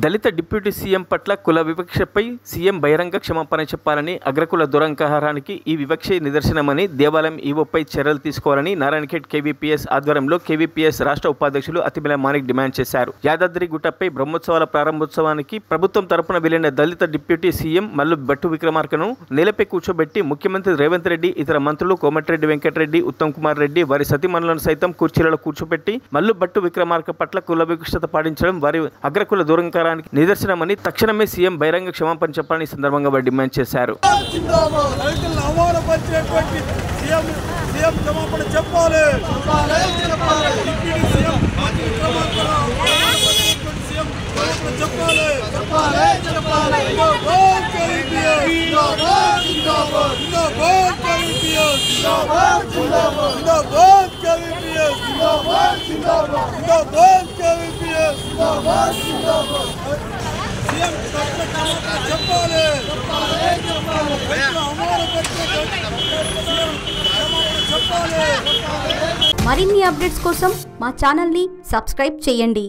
దళిత deputy CM పట్ల కుల వివక్షపై CM బహిరంగ క్షమాపణ చెప్పాలని, అగ్రకుల దురహంకారానికి ఈ వివక్షే నిదర్శనమని, దేవాలయం ఈవోపై చర్యలు తీసుకోవాలని నారాయణఖేడ్ కేవీపీఎస్ ఆధ్వర్యంలో కేవీపీఎస్ రాష్ట్ర ఉపాధ్యక్షులు అతిబెల మాణిక్ డిమాండ్ చేశారు. యాదాద్రిగుట్టపై బ్రహ్మోత్సవాల ప్రారంభోత్సవానికి ప్రభుత్వం తరపున వెళ్లిన దళిత డిప్యూటీ సీఎం మల్లు భట్టు విక్రమార్కను నేలపై కూర్చోబెట్టి ముఖ్యమంత్రి రేవంత్ రెడ్డి, ఇతర మంత్రులు కోమటిరెడ్డి వెంకటరెడ్డి, ఉత్తమ్ కుమార్ రెడ్డి, వారి సతీమణులను సైతం కుర్చీలలో కూర్చోబెట్టి మల్లు భట్టు విక్రమార్క పట్ల కుల వివక్షత పాటించడం వారి అగ్రకుల దురహంకారానికి నిదర్శనమని, తక్షణమే సీఎం బహిరంగ క్షమాపణ చెప్పాలని ఈ సందర్భంగా వారు డిమాండ్ చేశారు. మరిన్ని అప్డేట్స్ కోసం మా ఛానల్ని సబ్స్క్రైబ్ చేయండి.